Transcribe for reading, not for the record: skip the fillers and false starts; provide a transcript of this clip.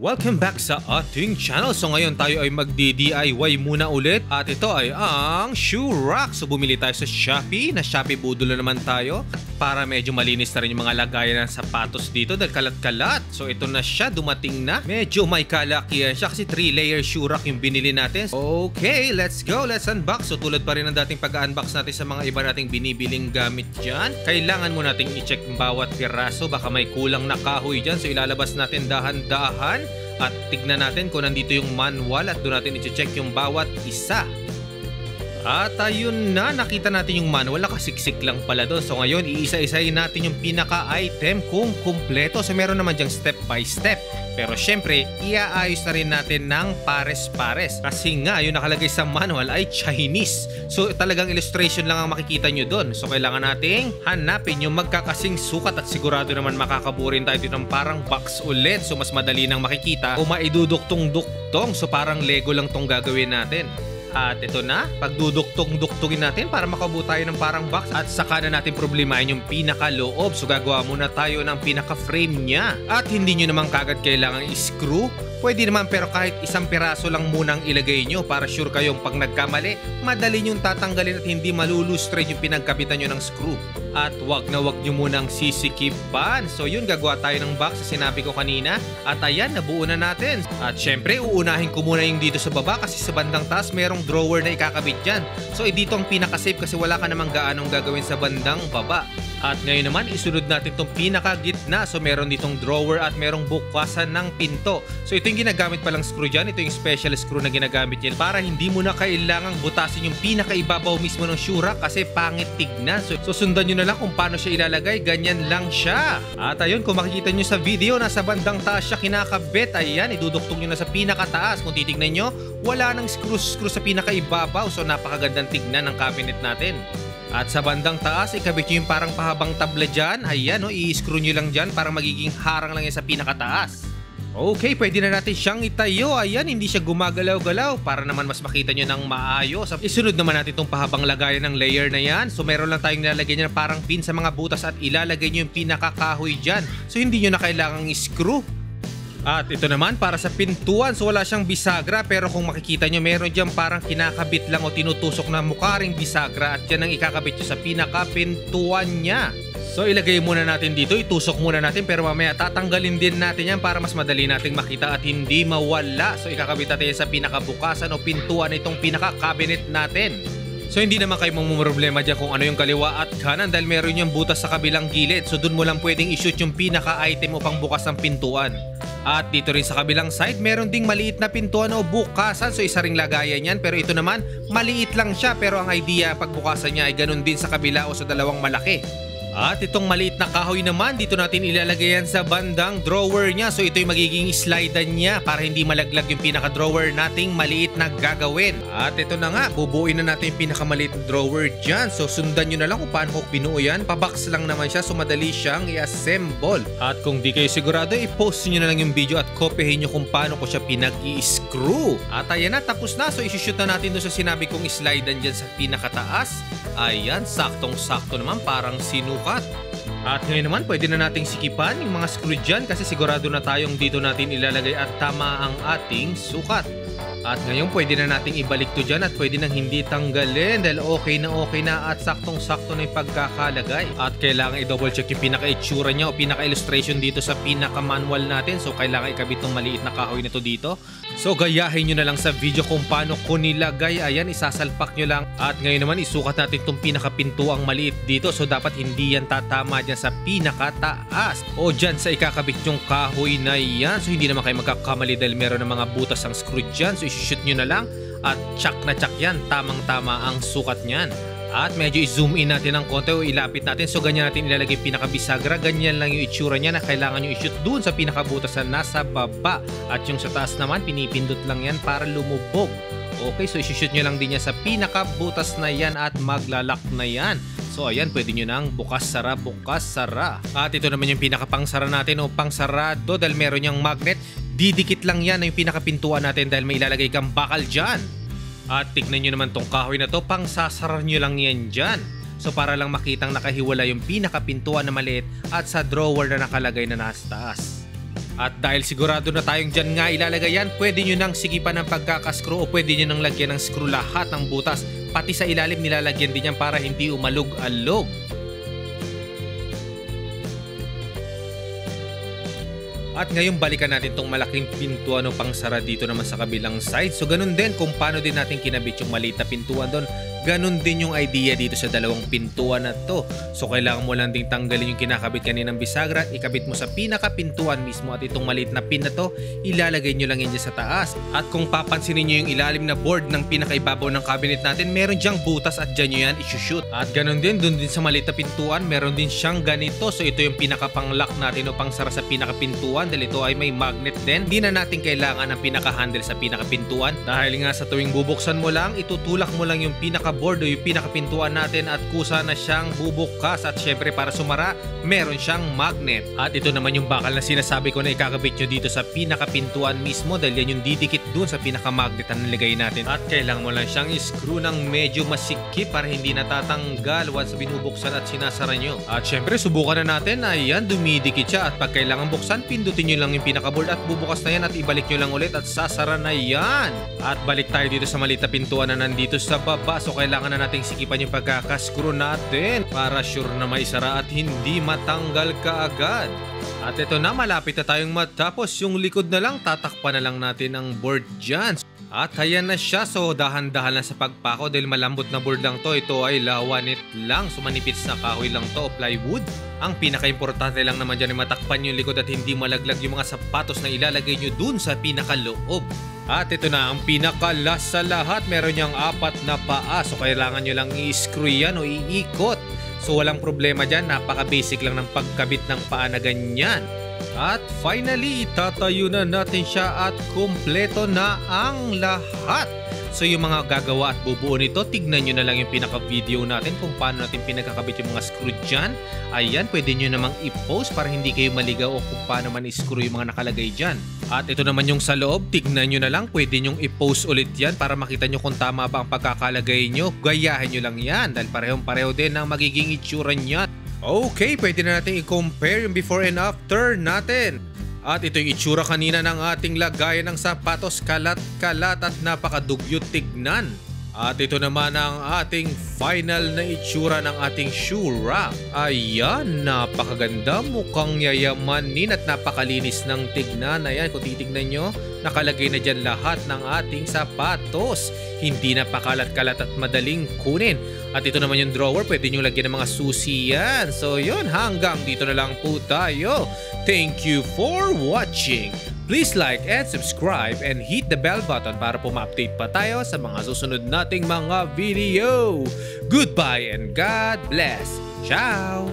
Welcome back sa ating channel. So ngayon tayo ay magdi-DIY muna ulit. At ito ay ang shoe rack. So bumili tayo sa Shopee. Na Shopee budol na naman tayo. Para medyo malinis na rin yung mga lagayan ng sapatos dito. Dahil kalat-kalat. So ito na siya. Dumating na. Medyo may kalakihan siya. Kasi 3-layer shoe rack yung binili natin. Okay, let's go. Let's unbox. So tulad pa rin ng dating pag-unbox natin sa mga iba nating binibiling gamit dyan. Kailangan mo nating i-check bawat piraso. Baka may kulang na kahoy dyan. So ilalabas natin dahan-dahan. At tignan natin kung nandito yung manual at doon natin i-check yung bawat isa. At ayun na, nakita natin yung manual, nakasiksik lang pala doon. So ngayon, iisa-isahin natin yung pinaka-item kung kumpleto. So meron naman dyang step by step. Pero syempre, iaayos na rin natin ng pares-pares. Kasi nga, yung nakalagay sa manual ay Chinese. So talagang illustration lang ang makikita nyo doon. So kailangan nating hanapin yung magkakasing sukat at sigurado naman makakaburin tayo dito ng parang box ulit. So mas madali nang makikita o maiduduktong-duktong. So parang Lego lang tong gagawin natin. At ito na, pagduduktong-duktungin natin para makabuo tayo ng parang box at saka na natin problemahin yung pinaka-loob. So gagawa muna tayo ng pinaka-frame niya. At hindi nyo naman kagad kailangan i-screw. Pwede naman pero kahit isang piraso lang munang ilagay nyo para sure kayong pag nagkamali, madali nyong tatanggalin at hindi malulustrate yung pinagkapitan nyo ng screw. At wag na wag nyo munang sisikipan. So yun, gagawa tayo ng box sa sinabi ko kanina. At ayan, nabuo na natin. At syempre, uunahin ko muna yung dito sa baba kasi sa bandang taas merong drawer na ikakabit dyan. So dito ang pinaka-safe kasi wala ka namang gaanong gagawin sa bandang baba. At ngayon naman, isunod natin itong pinaka-gitna. So meron ditong drawer at merong bukasan ng pinto. So ito yung ginagamit palang screw dyan. Ito yung special screw na ginagamit yan para hindi mo na kailangang butasin yung pinaka-ibabaw mismo ng shoe rack kasi pangit tignan. So sundan nyo na lang kung paano siya ilalagay. Ganyan lang siya. At ayun, kung makikita nyo sa video, nasa bandang taas siya kinakabit. Ayan, iduduktong nyo na sa pinaka-taas. Kung titignan nyo, wala nang screw sa pinaka-ibabaw. So napakagandang tignan ng cabinet natin. At sa bandang taas, ikabit nyo yung parang pahabang tabla dyan. Ayan, i-screw nyo lang dyan para magiging harang lang yan sa pinakataas. Okay, pwede na natin siyang itayo. Ayan, hindi siya gumagalaw-galaw para naman mas makita nyo ng maayos. Isunod naman natin itong pahabang lagayan ng layer na yan. So meron lang tayong nilalagay nyo na parang pin sa mga butas at ilalagay nyo yung pinakakahoy dyan. So hindi nyo na kailangang i-screw. At ito naman para sa pintuan. So wala siyang bisagra pero kung makikita nyo meron dyan parang kinakabit lang o tinutusok na mukha ring bisagra. At yan ang ikakabit nyo sa pinaka-pintuan niya. So ilagay muna natin dito, itusok muna natin pero mamaya tatanggalin din natin yan para mas madali nating makita at hindi mawala. So ikakabit natin yan sa pinakabukasan o pintuan itong pinaka-cabinet natin. So hindi naman kayo mamumroblema dyan kung ano yung kaliwa at kanan dahil meron yung butas sa kabilang gilid. So dun mo lang pwedeng i-shoot yung pinaka-item upang bukas ng pintuan. At dito rin sa kabilang side, meron ding maliit na pintuan o bukasan. So isa ring lagayan yan. Pero ito naman, maliit lang siya. Pero ang idea pagbukasan niya ay ganun din sa kabila o sa dalawang malaki. At itong maliit na kahoy naman, dito natin ilalagay yan sa bandang drawer niya. So ito yung magiging slidean niya para hindi malaglag yung pinaka-drawer nating maliit na gagawin. At ito na nga, bubuuin na natin yung pinakamaliit na drawer dyan. So sundan nyo na lang kung paano ko binuo yan. Pabox lang naman siya so madali siyang i-assemble. At kung di kayo sigurado, i-post nyo na lang yung video at kopyahin nyo kung paano ko siya pinag-i-screw. At ayan na, tapos na. So isushoot na natin doon sa sinabi kong slidean dyan sa pinakataas. Ayan, saktong-sakto naman, parang sinukat. At ngayon naman, pwede na nating sikipan yung mga screw dyan kasi sigurado na tayong dito natin ilalagay at tama ang ating sukat. At ngayon, pwede na nating ibalik to dyan at pwede nang hindi tanggalin dahil okay na at saktong-sakto na yung pagkakalagay. At kailangan i-double check yung pinaka-itsura niya o pinaka-illustration dito sa pinaka-manual natin. So, kailangan ikabit ng maliit na kahoy nito dito. So, gayahin nyo na lang sa video kung paano ko nilagay. Ayan, isasalpak nyo lang. At ngayon naman, isukat natin itong pinaka-pintuang maliit dito. So, dapat hindi yan tatama dyan sa pinaka-taas o dyan sa ikakabit yung kahoy na yan. So, hindi naman kayo magkakamali dahil meron ng mga butas ang screw dyan. So, i-shoot nyo na lang at tsak na tsak yan. Tamang-tama ang sukat nyan. At medyo i-zoom in natin ng konti o ilapit natin. So ganyan natin ilalagay pinaka-bisagra. Ganyan lang yung itsura niya na kailangan nyo i-shoot dun sa pinakabutas na nasa baba. At yung sa taas naman, pinipindot lang yan para lumubog. Okay, so i-shoot nyo lang din yan sa pinakabutas na yan at maglalak na yan. So ayan, pwede nyo nang bukas-sara, bukas-sara. At ito naman yung pinakapangsara natin o pangsarado dahil meron yung magnet. Didikit lang yan na yung pinakapintuan natin dahil may ilalagay kang bakal dyan. At tignan nyo naman tong kahoy na to, pangsasara nyo lang yan dyan. So para lang makitang nakahiwala yung pinakapintuan na maliit at sa drawer na nakalagay na nasa taas. At dahil sigurado na tayong dyan nga ilalagay yan, pwede nyo nang sigipan ng pagkakaskru o pwede nyo nang lagyan ng screw lahat ng butas. Pati sa ilalim nilalagyan din yan para hindi umalog-alog. At ngayon balikan natin tong malaking pintuan o pangsara dito naman sa kabilang side. So ganun din kung paano din natin kinabit yung maliit na pintuan doon. Ganun din yung idea dito sa dalawang pintuan na to. So kailangan mo lang ding tanggalin yung kinakabit kaninang bisagra at ikabit mo sa pinakapintuan mismo at itong maliit na pin na to, ilalagay nyo lang yan dyan sa taas. At kung papansinin nyo yung ilalim na board ng pinakaibabaw ng cabinet natin, meron dyang butas at dyan nyo yan isushoot. At ganun din, dun din sa maliit na pintuan, meron din siyang ganito. So ito yung pinakapang-lock natin o pangsara sa pinakapintuan dahil ito ay may magnet din. Hindi na natin kailangan ng pinaka-handle sa pinakapintuan dahil nga sa tuwing bubuksan mo lang, itutulak mo lang yung pinaka-board o yung pinakapintuan natin at kusa na siyang bubukas at syempre para sumara, meron siyang magnet. At ito naman yung bakal na sinasabi ko na ikakabit nyo dito sa pinakapintuan mismo dahil yan yung didikit dun sa pinaka-magnet na nilagay natin. At kailangan mo lang siyang i-screw ng medyo masikip para hindi natatanggal once binubuksan at sinasara nyo. At syempre subukan na natin, ayan, dumidikit siya at pag kailangan buksan, pindutin nyo lang yung pinaka-board at bubukas na yan at ibalik nyo lang ulit at sasara na yan. At balik tayo dito sa maliit na pintuan na nandito sa baba. So kailangan na nating sikipan yung pagkakaskru natin para sure na maisara at hindi matanggal kaagad. At ito na, malapit na tayong matapos. Yung likod na lang, tatakpan na lang natin ang board dyan. At ayan na siya. So dahan-dahan lang sa pagpako dahil malambot na board lang to. Ito ay lawanit lang. So manipis na kahoy lang to o plywood. Ang pinaka-importante lang naman dyan ay matakpan yung likod at hindi malaglag yung mga sapatos na ilalagay nyo dun sa pinakaloob. At ito na ang pinaka-last sa lahat. Meron niyang 4 na paa. So kailangan nyo lang i-screw yan o iikot. So walang problema dyan. Napaka-basic lang ng pagkabit ng paa na ganyan. At finally, itatayo na natin siya at kumpleto na ang lahat. So yung mga gagawa at bubuo nito, tignan nyo na lang yung pinaka-video natin kung paano natin pinakakabit yung mga screw dyan. Ayan, pwede nyo namang i-post para hindi kayo maligaw o kung paano man i-screw yung mga nakalagay dyan. At ito naman yung sa loob, tignan nyo na lang, pwede nyong i-post ulit yan para makita nyo kung tama ba ang pagkakalagay nyo. Gayahin nyo lang yan dahil parehong-pareho din ang magiging itsura niyan. Okay, pwede na natin i-compare yung before and after natin. At ito yung itsura kanina ng ating lagayan ng sapatos, kalat-kalat at napakadugyot tignan. At ito naman ang ating final na itsura ng ating shoe rack. Ayan, napakaganda, mukhang yayamanin at napakalinis ng tignan. Ayan, kung titignan nyo, nakalagay na dyan lahat ng ating sapatos. Hindi na pakalat-kalat at madaling kunin. At ito naman yung drawer, pwede nyo lagyan ng mga susi yan. So yun, hanggang dito na lang po tayo. Thank you for watching. Please like and subscribe and hit the bell button para po ma-update pa tayo sa mga susunod nating mga video. Goodbye and God bless. Ciao!